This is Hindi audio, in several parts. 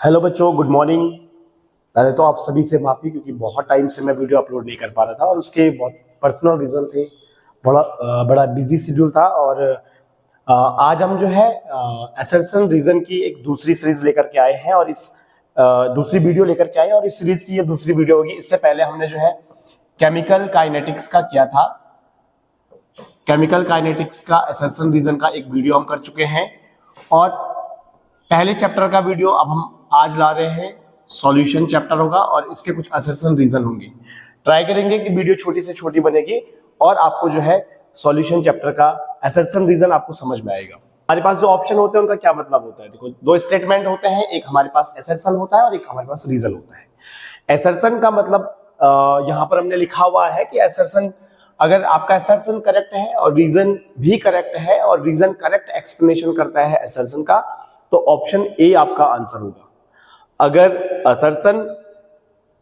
हेलो बच्चों, गुड मॉर्निंग। पहले तो आप सभी से माफी क्योंकि बहुत टाइम से मैं वीडियो अपलोड नहीं कर पा रहा था और उसके बहुत पर्सनल रीजन थे। बड़ा बिजी शेड्यूल था और आज हम जो है असर्शन रीजन की एक दूसरी सीरीज लेकर के आए हैं और इस दूसरी वीडियो लेकर के आए हैं और इस सीरीज की ये दूसरी वीडियो होगी। इससे पहले हमने जो है केमिकल काइनेटिक्स का किया था। केमिकल काइनेटिक्स का असर्शन रीजन का एक वीडियो हम कर चुके हैं और पहले चैप्टर का वीडियो अब हम आज ला रहे हैं। सॉल्यूशन चैप्टर होगा और इसके कुछ असर्शन रीजन होंगे। ट्राई करेंगे कि वीडियो छोटी से छोटी बनेगी और आपको जो है सॉल्यूशन चैप्टर का असर्शन रीजन आपको समझ में आएगा। हमारे पास जो ऑप्शन होते हैं उनका क्या मतलब होता है? देखो, दो स्टेटमेंट होते हैं, एक हमारे पास असर्शन होता है और एक हमारे पास रीजन होता है। असर्शन का मतलब यहां पर हमने लिखा हुआ है कि असर्शन, अगर आपका असर्शन करेक्ट है और रीजन भी करेक्ट है और रीजन करेक्ट एक्सप्लेनेशन करता है असर्शन का, तो ऑप्शन ए आपका आंसर होगा। अगर असर्शन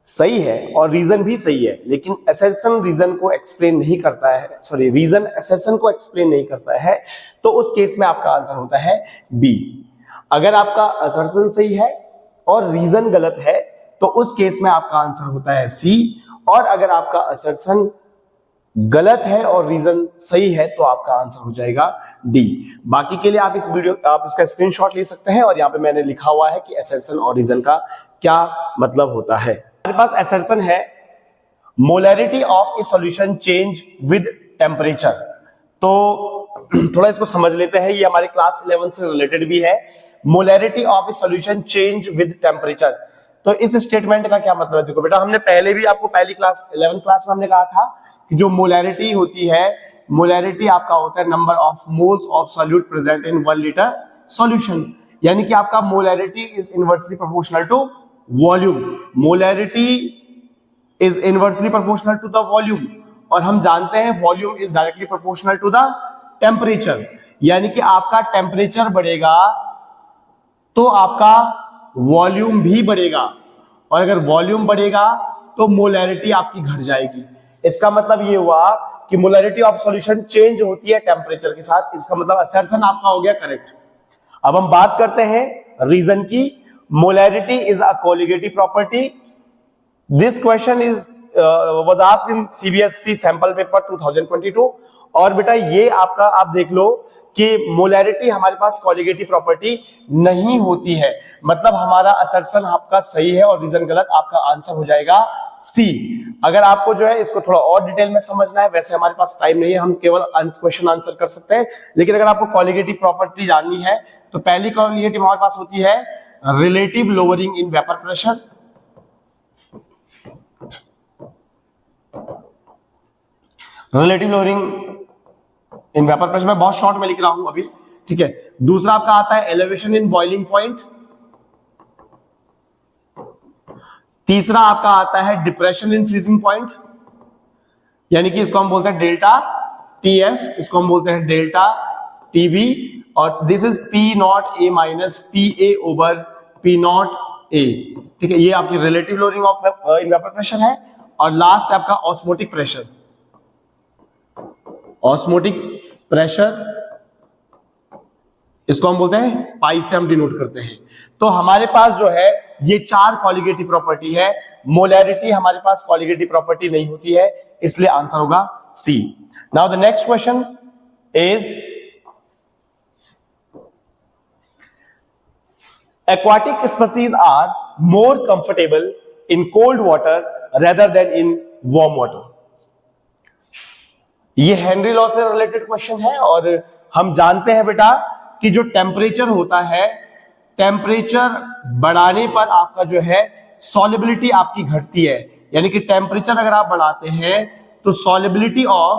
सही है और रीजन भी सही है लेकिन असर्शन रीजन को एक्सप्लेन नहीं करता है, सॉरी रीजन असर्शन को एक्सप्लेन नहीं करता है, तो उस केस में आपका आंसर होता है बी। अगर आपका असर्शन सही है और रीजन गलत है तो उस केस में आपका आंसर होता है सी। और अगर आपका असर्शन गलत है और रीजन सही है तो आपका आंसर हो जाएगा डी। बाकी के लिए आप इसका स्क्रीनशॉट ले सकते हैं और यहाँ पे मैंने लिखा हुआ है कि असर्शन और रीजन का क्या मतलब होता है। हमारे पास असर्शन है molarity of a solution change with temperature. तो थोड़ा इसको समझ लेते हैं, ये हमारे क्लास 11 से रिलेटेड भी है। Molarity of a solution change with temperature, तो इस स्टेटमेंट का क्या मतलब है? देखो बेटा, हमने पहले भी आपको पहली क्लास 11th क्लास में हमने कहा था कि जो मोलैरिटी होती है, मोलैरिटी आपका होता है number of moles of solute present in 1 litre solution. यानी कि आपका molarity is inversely proportional to volume. Molarity is inversely proportional to the volume और हम जानते हैं volume is directly proportional to the temperature. यानी कि आपका टेम्परेचर बढ़ेगा तो आपका वॉल्यूम भी बढ़ेगा और अगर वॉल्यूम बढ़ेगा तो मोलैरिटी आपकी घट जाएगी। इसका मतलब ये हुआ कि मोलैरिटी ऑफ सॉल्यूशन चेंज होती है टेम्परेचर के साथ। इसका मतलब असर्शन आपका हो गया करेक्ट। अब हम बात करते हैं रीजन की। Molarity is a colligative property. This question is was asked in CBSE sample paper 2022। और बेटा ये आपका आप देख लो कि मोलैरिटी हमारे पास कोलिगेटिव प्रॉपर्टी नहीं होती है। मतलब हमारा असर्शन आपका सही है और रीजन गलत, आपका आंसर हो जाएगा सी। अगर आपको जो है इसको थोड़ा और डिटेल में समझना है, वैसे हमारे पास टाइम नहीं है, हम केवल क्वेश्चन आंसर कर सकते हैं, लेकिन अगर आपको कोलिगेटिव प्रॉपर्टी जाननी है तो पहली कोलिगेटिव हमारे पास होती है relative lowering in vapour pressure. Relative lowering in vapour pressure में बहुत शॉर्ट में लिख रहा हूं अभी, ठीक है। दूसरा आपका आता है एलिवेशन इन बॉइलिंग पॉइंट। तीसरा आपका आता है डिप्रेशन इन फ्रीजिंग पॉइंट, यानी कि इसको हम बोलते हैं डेल्टा टीएफ, इसको हम बोलते हैं डेल्टा टीबी। और this is P not A minus P A over P not ए, ठीक है। ये आपकी relative lowering of in vapour pressure है। और लास्ट आपका ऑस्मोटिक प्रेशर। ऑस्मोटिक प्रेशर इसको हम बोलते हैं पाई से हम डिनोट करते हैं। तो हमारे पास जो है ये चार कोलिगेटिव प्रॉपर्टी है। मोलैरिटी हमारे पास कोलिगेटिव प्रॉपर्टी नहीं होती है, इसलिए आंसर होगा C. Now the next question is aquatic species are more comfortable in cold water rather than in warm water। ये हेनरी लॉ से रिलेटेड क्वेश्चन है और हम जानते हैं बेटा कि जो टेम्परेचर होता है, टेम्परेचर बढ़ाने पर आपका जो है सॉल्युबिलिटी आपकी घटती है। यानी कि टेम्परेचर अगर आप बढ़ाते हैं तो solubility of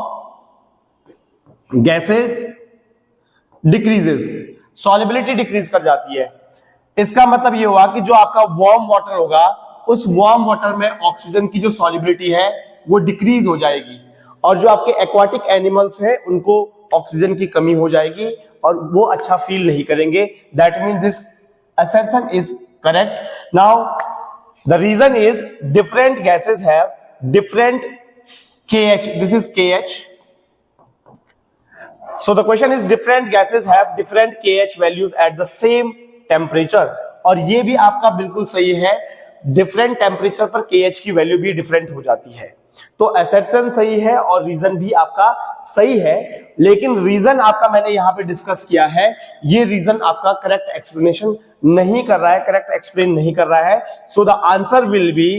gases decreases, solubility decrease कर जाती है। इसका मतलब ये हुआ कि जो आपका वार्म वाटर होगा उस वार्म वाटर में ऑक्सीजन की जो सॉल्युबिलिटी है वो डिक्रीज हो जाएगी और जो आपके एक्वाटिक एनिमल्स हैं उनको ऑक्सीजन की कमी हो जाएगी और वो अच्छा फील नहीं करेंगे। That means this assertion is correct. Now the reason is different gases have different KH. This is KH. So the question is different gases have different KH values at the same temperature. और ये भी आपका बिल्कुल सही है, डिफरेंट टेम्परेचर पर KH की वैल्यू भी डिफरेंट हो जाती है। तो असर्शन सही है और रीजन भी आपका सही है, लेकिन रीजन आपका मैंने यहां पे डिस्कस किया है, ये रीजन आपका करेक्ट एक्सप्लेनेशन नहीं कर रहा है, करेक्ट एक्सप्लेन नहीं कर रहा है। So the answer will be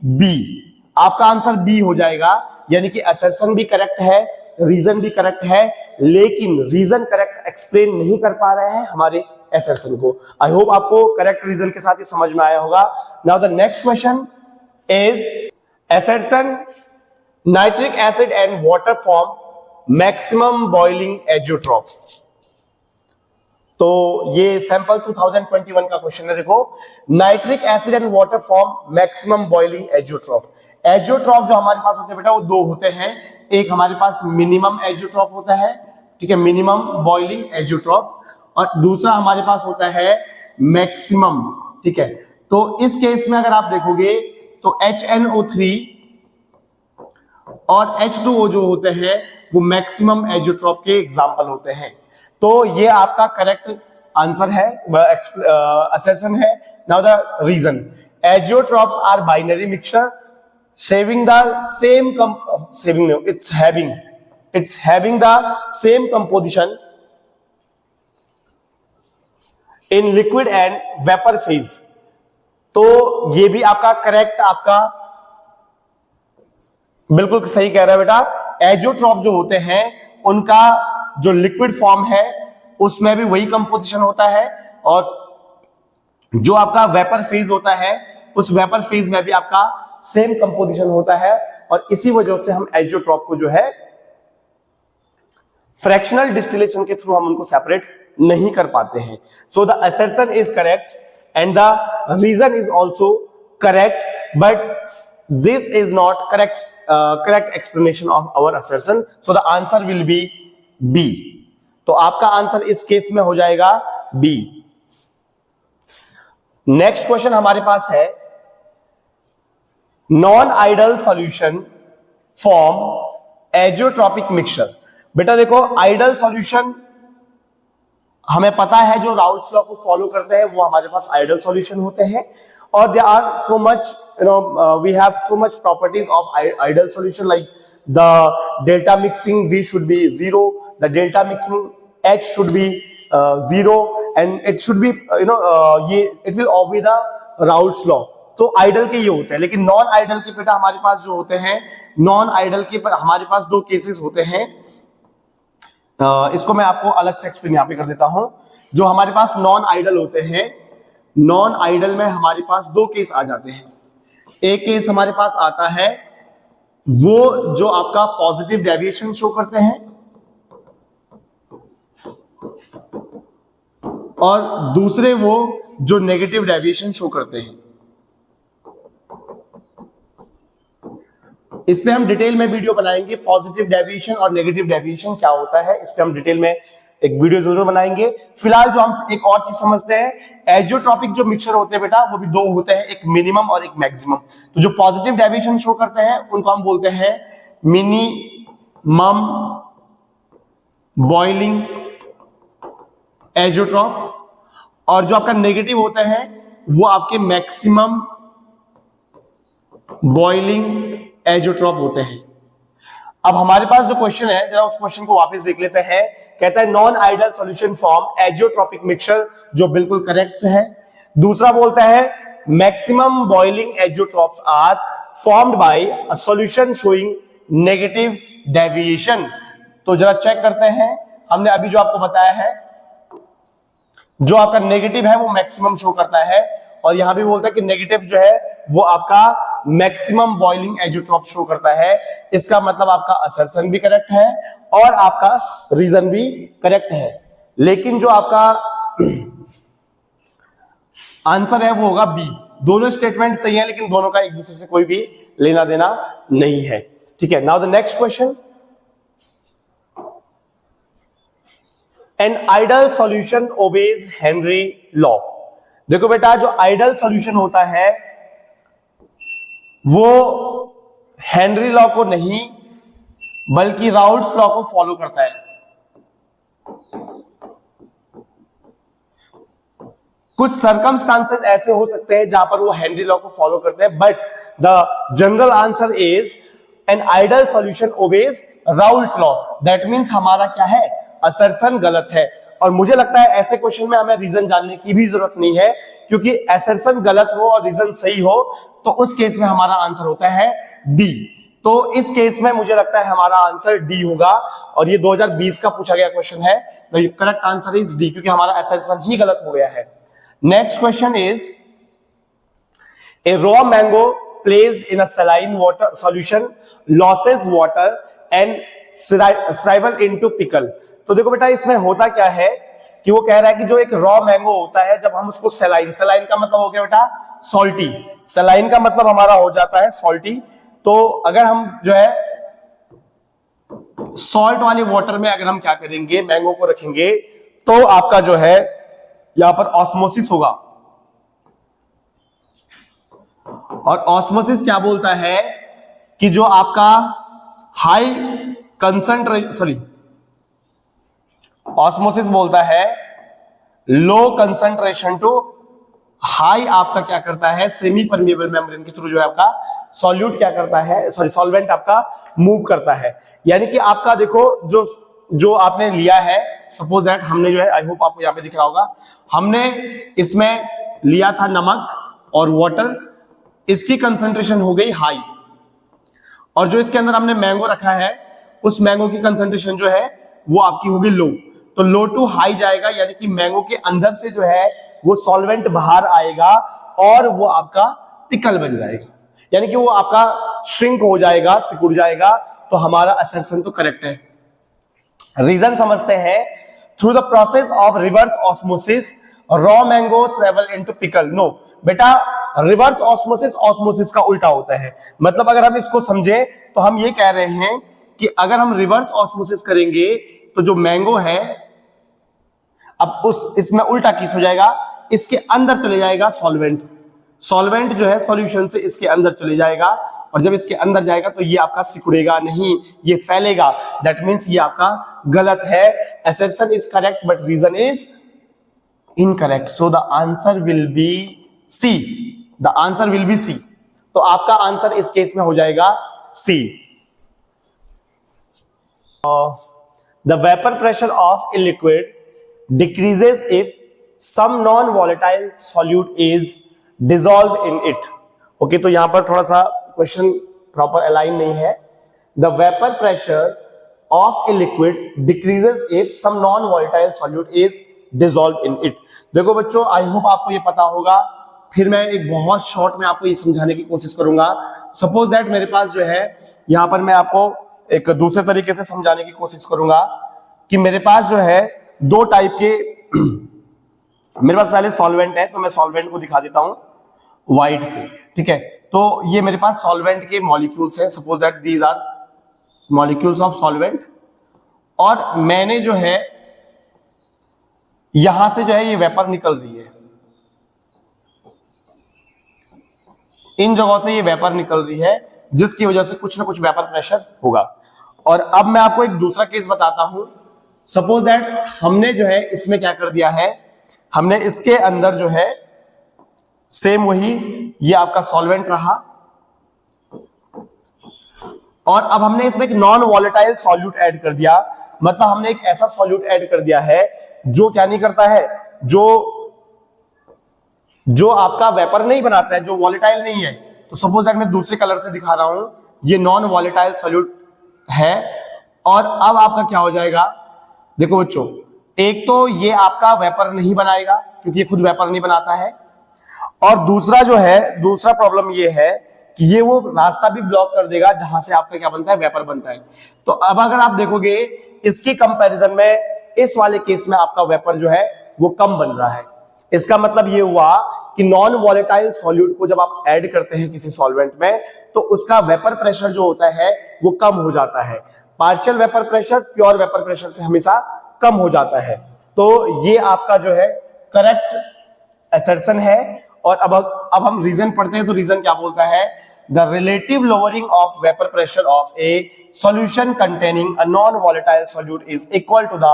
B. आपका आंसर बी हो जाएगा, यानी कि असर्शन भी करेक्ट है, रीजन भी करेक्ट है, लेकिन रीजन करेक्ट एक्सप्लेन नहीं कर पा रहे हैं हमारे असर्शन को। आई होप आपको करेक्ट रीजन के साथ ही समझ में आया होगा। Now the next question is assertion nitric acid and water form maximum boiling azeotrope। तो ये सैंपल 2021 का क्वेश्चन है। देखो, nitric acid and water form maximum boiling azeotrope. Azeotrope जो हमारे पास होते हैं बेटा वो दो होते हैं, एक हमारे पास मिनिमम एजियोट्रॉप होता है, ठीक है, मिनिमम बॉइलिंग एजियोट्रॉप, और दूसरा हमारे पास होता है मैक्सिमम, ठीक है। तो इस केस में अगर आप देखोगे तो HNO3 और H2O जो होते हैं वो मैक्सिमम एजियोट्रॉप के एग्जांपल होते हैं। तो ये आपका करेक्ट आंसर है, असर्शन है। Now the reason, azeotropes are binary mixture having the same it's having the same composition in liquid and vapor phase। तो ये भी आपका करेक्ट, आपका बिल्कुल सही कह रहा है बेटा। एजियोट्रॉप जो होते हैं उनका जो लिक्विड फॉर्म है उसमें भी वही कंपोजिशन होता है, और जो आपका वेपर फेज होता है उस वेपर फेज में भी आपका सेम कंपोजिशन होता है, और इसी वजह से हम एजियोट्रॉप को जो है फ्रैक्शनल डिस्टिलेशन के थ्रू हम उनको सेपरेट नहीं कर पाते हैं। So the assertion is correct and the reason is also correct, but this is not correct explanation of our assertion, so the answer will be B। तो आपका आंसर इस केस में हो जाएगा B। नेक्स्ट क्वेश्चन हमारे पास है, non ideal solution form azeotropic mixture. बेटा देखो, आइडल सॉल्यूशन हमें पता है, जो राउल्ट्स लॉ को फॉलो करते हैं वो हमारे पास आइडल सॉल्यूशन होते हैं, और they are so much, we have so much properties of ideal solution, like the delta mixing V should be 0, the delta mixing H should be 0, and it should be ये it will obey the Raoult's law। तो आइडल के ये होते हैं, लेकिन नॉन आइडल के बेटा हमारे पास जो होते हैं, नॉन आइडल के हमारे पास दो केसेस होते हैं। इसको मैं आपको अलग से एक्सप्लेन यहां पे कर देता हूं। जो हमारे पास नॉन आइडल होते हैं, नॉन आइडल में हमारे पास दो केस आ जाते हैं। एक केस हमारे पास आता है वो जो आपका पॉजिटिव डेविएशन शो करते हैं, और दूसरे वो जो नेगेटिव डेविएशन शो करते हैं। इस पे हम डिटेल में वीडियो बनाएंगे, पॉजिटिव डेविएशन और नेगेटिव डेविएशन क्या होता है, इस पे हम डिटेल में एक वीडियो जरूर बनाएंगे। फिलहाल जो हम एक और चीज समझते हैं, एजियोट्रॉपिक जो मिक्सचर होते हैं बेटा वो भी दो होते हैं, एक मिनिमम और एक मैक्सिमम। तो जो पॉजिटिव डेविएशन शो करते हैं उनको हम बोलते हैं मिनिमम बॉइलिंग एजियोट्रॉप, और जो आपका नेगेटिव होते हैं वो आपके मैक्सिमम बॉइलिंग एजियोट्रॉप होते हैं। अब हमारे पास जो क्वेश्चन है, जरा उस क्वेश्चन को वापस देख लेते हैं। कहता है non ideal solution form azeotropic mixture, जो बिल्कुल करेक्ट है। दूसरा बोलता है maximum boiling azeotropes are formed by a solution showing negative deviation. तो जरा चेक करते हैं, हमने अभी जो आपको बताया है, जो आपका नेगेटिव है वो मैक्सिमम शो करता है, और यहां भी बोलता है कि नेगेटिव जो है वो आपका मैक्सिमम बॉइलिंग एजियोट्रॉप शो करता है। इसका मतलब आपका असर्शन भी करेक्ट है और आपका रीजन भी करेक्ट है, लेकिन जो आपका आंसर है वो होगा बी। दोनों स्टेटमेंट सही है, लेकिन दोनों का एक दूसरे से कोई भी लेना देना नहीं है, ठीक है। Now the next question, an ideal solution obeys Henry law. देखो बेटा, जो आइडल सॉल्यूशन होता है वो हेनरी लॉ को नहीं बल्कि राउल्ट्स लॉ को फॉलो करता है। कुछ सर्कमस्टांसेस ऐसे हो सकते हैं जहां पर वो हेनरी लॉ को फॉलो करते हैं, but the general answer is an ideal solution obeys Raoult law. That means हमारा क्या है, असर्शन गलत है। और मुझे लगता है ऐसे क्वेश्चन में हमें रीजन जानने की भी जरूरत नहीं है, क्योंकि असर्शन गलत हो और रीजन सही हो तो उस केस में हमारा आंसर होता है डी। तो इस केस में मुझे लगता है हमारा आंसर डी होगा, और ये 2020 का पूछा गया क्वेश्चन है, तो करेक्ट आंसर इज डी, क्योंकि हमारा असर्शन ही गलत हो गया है। Next question is a raw mango placed in a saline water solution loses water and shrivel into pickle. तो देखो बेटा इसमें होता क्या है कि वो कह रहा है कि जो एक रॉ मैंगो होता है, जब हम उसको सलाइन, सलाइन का मतलब हो गया बेटा सॉल्टी, सलाइन का मतलब हमारा हो जाता है सॉल्टी। तो अगर हम जो है सॉल्ट वाले वाटर में अगर हम क्या करेंगे, मैंगो को रखेंगे, तो आपका जो है यहां पर ऑस्मोसिस होगा। और ऑस्मोसिस क्या बोलता है कि जो आपका हाई कंसंट्रेशन, ऑस्मोसिस बोलता है लो कंसंट्रेशन टू हाई, आपका क्या करता है सेमी परमिएबल मेम्ब्रेन के थ्रू जो है आपका सॉल्यूट क्या करता है, सॉल्वेंट आपका मूव करता है। यानी कि आपका देखो जो आपने लिया है, सपोज दैट हमने जो है, आई होप आपको यहां पे दिख रहा होगा, हमने इसमें लिया था नमक और वाटर, इसकी कंसंट्रेशन हो गई हाई, और जो इसके अंदर हमने मैंगो रखा है उस मैंगो की कंसंट्रेशन जो है वो आपकी होगी लो। तो लो टू हाई जाएगा, यानी कि मैंगो के अंदर से जो है वो सॉल्वेंट बाहर आएगा और वो आपका पिकल बन जाएगा, यानी कि वो आपका श्रिंक हो जाएगा, सिकुड़ जाएगा। तो हमारा असर्शन तो करेक्ट है। रीजन समझते हैं, through the process of reverse osmosis raw mango shrivel into pickle. No बेटा, रिवर्स ऑस्मोसिस ऑस्मोसिस का उल्टा होता है। मतलब अगर हम इसको समझे तो हम ये कह रहे हैं कि अगर हम रिवर्स ऑस्मोसिस करेंगे तो जो मैंगो है, अब इसमें उल्टा केस हो जाएगा, इसके अंदर चले जाएगा सॉल्वेंट, सॉल्वेंट जो है सॉल्यूशन से इसके अंदर चले जाएगा, और जब इसके अंदर जाएगा तो ये आपका सिकुड़ेगा नहीं, ये फैलेगा। दैट मींस ये आपका गलत है। Assertion is correct but reason is incorrect, so the answer will be C, the answer will be C. तो आपका आंसर इस केस में हो जाएगा सी। The vapor pressure of a liquid decreases if some non-volatile solute is dissolved in it. Okay, तो यहां पर थोड़ा सा क्वेश्चन प्रॉपर अलाइन नहीं है। The vapor pressure of a liquid decreases if some non-volatile solute is dissolved in it. देखो बच्चों, आई होप आपको ये पता होगा, फिर मैं एक बहुत शॉर्ट में आपको ये समझाने की कोशिश करूंगा। सपोज दैट मेरे पास जो है, यहां पर मैं आपको एक दूसरे तरीके से समझाने की कोशिश करूंगा कि मेरे पास जो है दो टाइप के मेरे पास पहले सॉल्वेंट है, तो मैं सॉल्वेंट को दिखा देता हूं व्हाइट से, ठीक है। तो ये मेरे पास सॉल्वेंट के मॉलिक्यूल्स हैं, suppose that these are molecules of solvent, और मैंने जो है यहां से जो है ये वेपर निकल रही है, इन जगहों से ये वेपर निकल रही है, जिसकी वजह से कुछ ना कुछ वेपर प्रेशर होगा। और अब मैं आपको एक दूसरा केस बताता हूं। सपोज दैट हमने जो है इसमें क्या कर दिया है, हमने इसके अंदर जो है सेम वही ये आपका सॉल्वेंट रहा, और अब हमने इसमें एक नॉन वॉलेटाइल सॉल्यूट ऐड कर दिया। मतलब हमने एक ऐसा सॉल्यूट ऐड कर दिया है जो क्या नहीं करता है, जो आपका वेपर नहीं बनाता है, जो वॉलेटाइल नहीं है। तो सपोज दैट मैं दूसरे कलर से दिखा रहा हूं, ये नॉन वॉलेटाइल सॉल्यूट है। और अब आपका क्या हो जाएगा, देखो बच्चों, एक तो ये आपका वेपर नहीं बनाएगा क्योंकि ये खुद वेपर नहीं बनाता है, और दूसरा जो है, दूसरा प्रॉब्लम ये है कि ये वो रास्ता भी ब्लॉक कर देगा जहां से आपका क्या बनता है, वेपर बनता है। तो अब अगर आप देखोगे इसकी कंपैरिजन में इस वाले केस में आपका वेपर जो है वो कम बन रहा है। इसका मतलब ये हुआ कि नॉन वॉलेटाइल सॉल्यूट को जब आप ऐड करते हैं किसी सॉल्वेंट में, तो उसका वेपर प्रेशर जो होता है वो कम हो जाता है। Partial vapour pressure pure vapour pressure से हमेशा कम हो जाता है। तो ये आपका जो है करेक्ट असर्शन है। और अब हम रीजन पढ़ते हैं, तो रीजन क्या बोलता है, the relative lowering of vapour pressure of a solution containing a non volatile solute is equal to the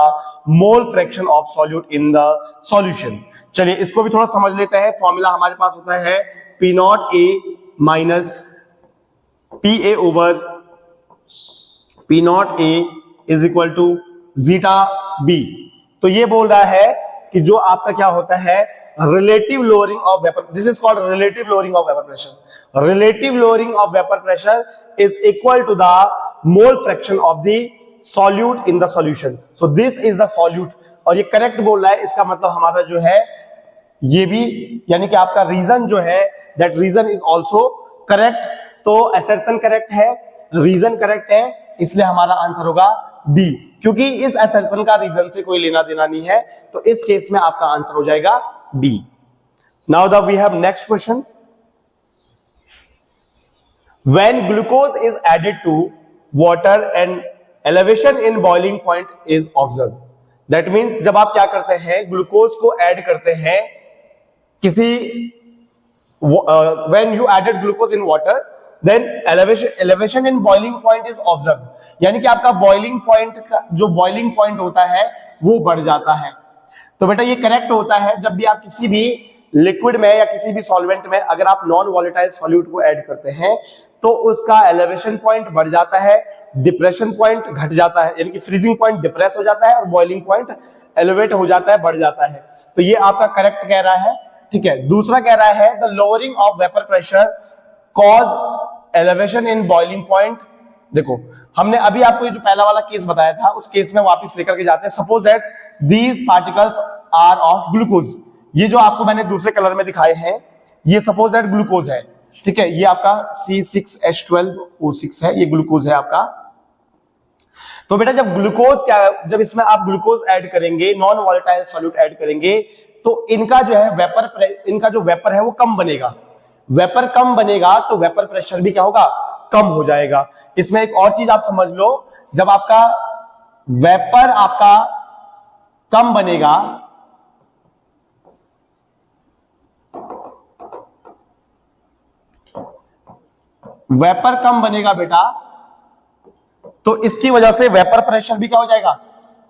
mole fraction of solute in the solution. चलिए इसको भी थोड़ा समझ लेते हैं। फॉर्मूला हमारे पास होता है P not A minus P A over P not A is equal to zeta B. तो ये बोल रहा है कि जो आपका क्या होता है relative lowering of vapour, this is called relative lowering of vapour pressure. Relative lowering of vapour pressure is equal to the mole fraction of the solute in the solution. So this is the solute, और ये करेक्ट बोल रहा है। इसका मतलब हमारा जो है ये भी, यानी कि आपका रीजन जो है that reason is also correct. तो असर्शन करेक्ट है, रीजन करेक्ट है, इसलिए हमारा आंसर होगा बी, क्योंकि इस असर्शन का रीजन से कोई लेना देना नहीं है। तो इस केस में आपका आंसर हो जाएगा B. Now the we have next question. When glucose is added to water and elevation in boiling point is observed. That means जब आप क्या करते हैं, ग्लूकोज को ऐड करते हैं किसी when you added glucose in water then elevation in boiling point is observed, यानी कि आपका बॉइलिंग पॉइंट का जो बॉइलिंग पॉइंट होता है वो बढ़ जाता है। तो बेटा ये करेक्ट होता है जब भी आप किसी भी लिक्विड में या किसी भी सॉल्वेंट में अगर आप नॉन वॉलेटाइल सॉल्यूट को ऐड करते हैं तो उसका एलिवेशन पॉइंट बढ़ जाता है, डिप्रेशन पॉइंट घट जाता है, यानी कि फ्रीजिंग पॉइंट डिप्रेस हो जाता है और बॉइलिंग पॉइंट एलिवेट हो जाता है, बढ़ जाता है। तो ये आपका करेक्ट कह रहा है, ठीक है। दूसरा कह रहा है the lowering of vapour pressure cause elevation in boiling point. देखो हमने अभी आपको ये जो पहला वाला केस बताया था उस केस में वापस लेकर के जाते हैं। Suppose that these particles are of glucose, ये जो आपको मैंने दूसरे कलर में दिखाए हैं ये सपोज दैट ग्लूकोज है, ठीक है। ये आपका C6H12O6 है, ये ग्लूकोज है आपका। तो बेटा जब ग्लूकोज जब इसमें आप ग्लूकोज ऐड करेंगे, नॉन वॉलेटाइल सॉल्यूट ऐड करेंगे, तो इनका जो है इनका जो वेपर है वो कम बनेगा। वेपर कम बनेगा तो वेपर प्रेशर भी क्या होगा, कम हो जाएगा। इसमें एक और चीज आप समझ लो, जब आपका वेपर आपका कम बनेगा वेपर कम बनेगा बेटा, तो इसकी वजह से वेपर प्रेशर भी क्या हो जाएगा,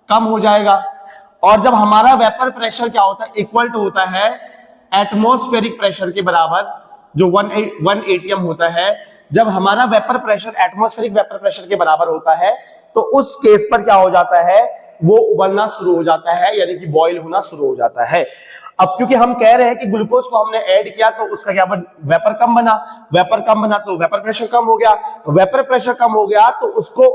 कम हो जाएगा। और जब हमारा वेपर प्रेशर क्या होता है, इक्वल टू होता है एटमॉस्फेरिक प्रेशर के बराबर, जो 1 atm होता है। जब हमारा vapour pressure atmospheric vapour pressure के बराबर होता है तो उस केस पर क्या हो जाता है, वो उबलना शुरू हो जाता है, यानी कि बॉईल होना शुरू हो जाता है। अब क्योंकि हम कह रहे हैं कि ग्लूकोज को हमने ऐड किया तो उसका क्या वेपर कम बना, वेपर कम बना तो वेपर प्रेशर कम हो गया, वेपर प्रेशर कम हो गया तो उसको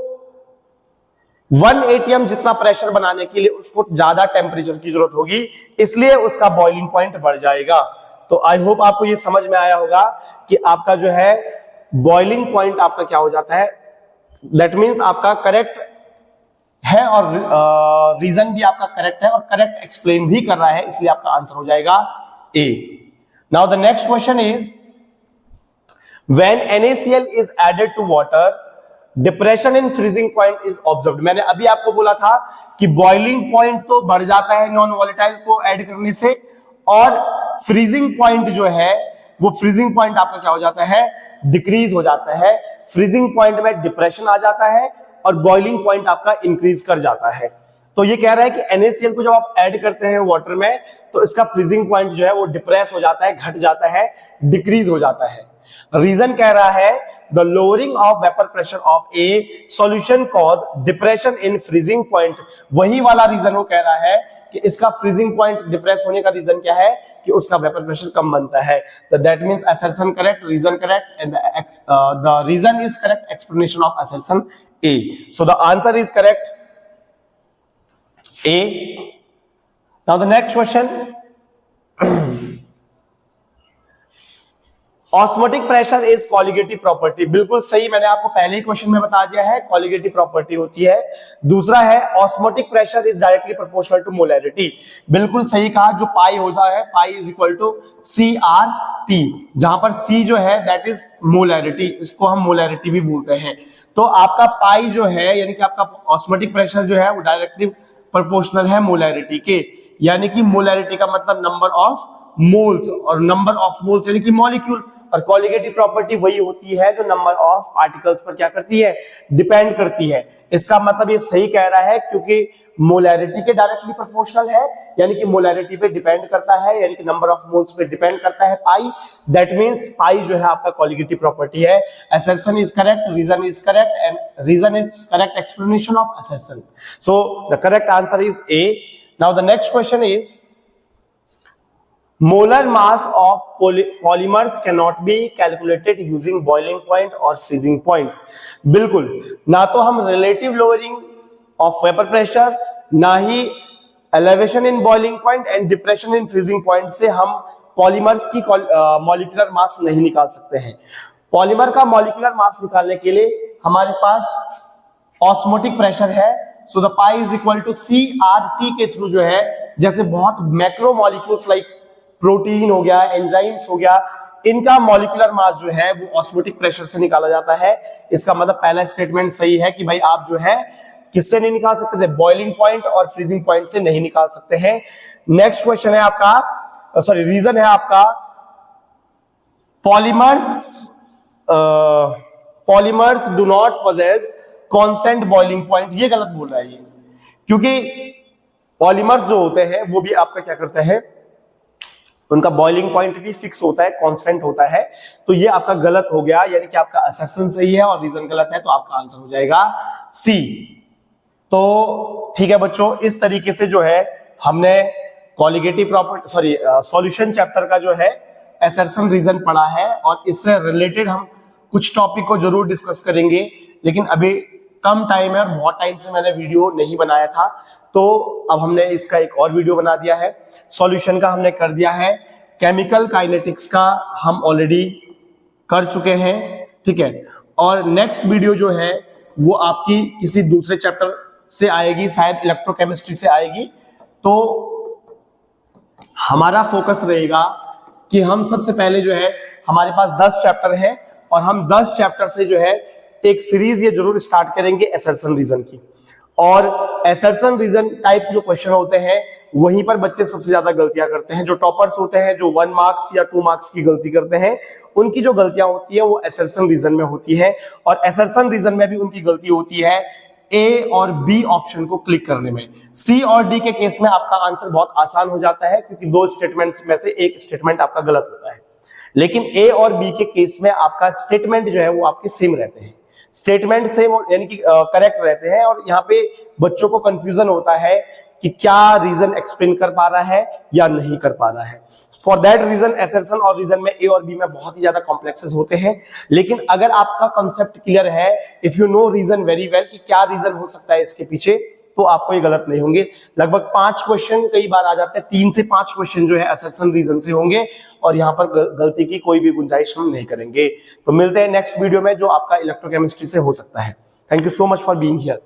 1 atm जितना प्रेशर बनाने के लिए उसको ज्यादा टेम्परेचर की जरूरत होगी, इसलिए उसका बॉइलिंग पॉइंट बढ़ जाएगा। तो आई होप आपको ये समझ में आया होगा कि आपका जो है बॉइलिंग पॉइंट आपका क्या हो जाता है, दैट मीन्स आपका करेक्ट है और रीजन भी आपका करेक्ट है और करेक्ट एक्सप्लेन भी कर रहा है, इसलिए आपका आंसर हो जाएगा A. Now the next question is when NaCl is added to water depression in freezing point is observed. मैंने अभी आपको बोला था कि बॉइलिंग पॉइंट तो बढ़ जाता है नॉन वॉलेटाइल को ऐड करने से, और फ्रीजिंग पॉइंट जो है वो फ्रीजिंग पॉइंट आपका क्या हो जाता है, डिक्रीज हो जाता है। फ्रीजिंग पॉइंट में डिप्रेशन आ जाता है और बॉइलिंग पॉइंट आपका इंक्रीज कर जाता है। तो ये कह रहा है कि NaCl को जब आप ऐड करते हैं वाटर में तो इसका फ्रीजिंग पॉइंट जो है वो डिप्रेस हो जाता है, घट जाता है, डिक्रीज हो जाता है। रीजन कह रहा है the lowering of vapour pressure of a solution cause depression in freezing point. वही वाला रीजन वो कह रहा है कि इसका फ्रीजिंग पॉइंट डिप्रेस होने का रीजन क्या है कि उसका वेपर प्रेशर कम बनता है। तो that means assertion correct, reason correct and the reason is correct, explanation of assertion A. So the answer is correct A. Now the next question. Osmotic pressure is colligative property. बिल्कुल सही, मैंने आपको पहले ही क्वेश्चन में बता दिया है, कॉलिगेटिव प्रॉपर्टी होती है। दूसरा है osmotic pressure is directly proportional to molarity. बिल्कुल सही कहा, जो पाई होता है pi is equal to CRP, जहां पर C जो है दैट इज मोलैरिटी, इसको हम मोलैरिटी भी बोलते हैं। तो आपका पाई जो है यानी कि आपका ऑस्मोटिक प्रेशर जो है वो डायरेक्टली प्रोपोर्शनल है मोलैरिटी के, यानी कि मोलैरिटी का मतलब नंबर ऑफ मोल्स और नंबर ऑफ मोल्स यानी कि मॉलिक्यूल, और कॉलिगेटिव प्रॉपर्टी वही होती है जो नंबर ऑफ पार्टिकल्स पर क्या करती है, डिपेंड करती है। इसका मतलब ये सही कह रहा है क्योंकि मोलैरिटी के डायरेक्टली प्रोपोर्शनल है, यानी कि मोलैरिटी पे डिपेंड करता है, यानी कि नंबर ऑफ मोल्स पे डिपेंड करता है पाई। दैट मींस पाई जो है आपका कॉलिगेटिव प्रॉपर्टी है। Assertion is correct, reason is correct and reason is correct explanation of assertion. So the correct answer is A. Now the next question is molar mass of polymers cannot be calculated using boiling point or freezing point। बिल्कुल, ना तो हम relative lowering of vapor pressure, ना ही elevation in boiling point and depression in freezing point से हम पॉलीमर्स की मॉलिक्यूलर मास नहीं निकाल सकते हैं। पॉलीमर का मॉलिक्यूलर मास निकालने के लिए हमारे पास ऑस्मोटिक प्रेशर है। So the pi is equal to CRT के थ्रू जो है, जैसे बहुत मैक्रो मॉलिक्यूल्स लाइक प्रोटीन हो गया, एंजाइम्स हो गया, इनका मॉलिक्यूलर मास जो है वो ऑस्मोटिक प्रेशर से निकाला जाता है। इसका मतलब पहला स्टेटमेंट सही है कि भाई आप जो है किससे नहीं निकाल सकते थे, बॉइलिंग पॉइंट और फ्रीजिंग पॉइंट से नहीं निकाल सकते हैं। नेक्स्ट क्वेश्चन है आपका, सॉरी रीजन है आपका polymers do not possess constant boiling point. ये गलत बोल रहा है ये, क्योंकि पॉलीमर्स जो होते हैं वो भी आपका क्या करते हैं, उनका बॉइलिंग पॉइंट भी फिक्स होता है, कांस्टेंट होता है। तो ये आपका गलत हो गया, यानी कि आपका असर्शन सही है और रीजन गलत है, तो आपका आंसर हो जाएगा सी। तो ठीक है बच्चों, इस तरीके से जो है हमने कॉलिगेटिव प्रॉपर्टी सॉल्यूशन चैप्टर का जो है असर्शन रीजन पढ़ा है, और इससे रिलेटेड हम कुछ टॉपिक को जरूर डिस्कस करेंगे, लेकिन अभी कम टाइम है और बहुत टाइम से मैंने वीडियो नहीं बनाया था, तो अब हमने इसका एक और वीडियो बना दिया है। सॉल्यूशन का हमने कर दिया है, केमिकल काइनेटिक्स का हम ऑलरेडी कर चुके हैं, ठीक है। और नेक्स्ट वीडियो जो है वो आपकी किसी दूसरे चैप्टर से आएगी, शायद इलेक्ट्रोकेमिस्ट्री से आएगी। तो हमारा फोकस रहेगा कि हम सबसे पहले जो है, हमारे पास 10 चैप्टर हैं और हम 10 चैप्टर से जो है एक सीरीज ये जरूर स्टार्ट करेंगे असर्शन रीजन की। और असर्शन रीजन टाइप जो क्वेश्चन होते हैं वहीं पर बच्चे सबसे ज्यादा गलतियां करते हैं। जो टॉपर्स होते हैं, जो 1 मार्क्स या 2 मार्क्स की गलती करते हैं, उनकी जो गलतियां होती है वो असर्शन रीजन में होती है, और असर्शन रीजन में भी उनकी गलती होती है ए और बी ऑप्शन को क्लिक करने में। सी और डी के केस में आपका आंसर बहुत आसान हो जाता है, क्योंकि 2 स्टेटमेंट्स में से एक स्टेटमेंट आपका गलत होता है। लेकिन ए और बी के केस में आपका स्टेटमेंट जो है वो आपके सेम रहते हैं, स्टेटमेंट सेम यानी कि करेक्ट रहते हैं, और यहाँ पे बच्चों को कंफ्यूजन होता है कि क्या रीजन एक्सप्लेन कर पा रहा है या नहीं कर पा रहा है। फॉर दैट रीजन असर्शन और रीजन में ए और बी में बहुत ही ज्यादा कॉम्प्लेक्सेस होते हैं। लेकिन अगर आपका कॉन्सेप्ट क्लियर है, if you know reason very well कि क्या रीजन हो सकता है इसके पीछे, तो आपको ये गलत नहीं होंगे। लगभग 5 क्वेश्चन कई बार आ जाते हैं, 3 से 5 क्वेश्चन जो है असर्शन रीजन से होंगे, और यहाँ पर गलती की कोई भी गुंजाइश हम नहीं करेंगे। तो मिलते हैं नेक्स्ट वीडियो में, जो आपका इलेक्ट्रोकेमिस्ट्री से हो सकता है। Thank you so much for being here.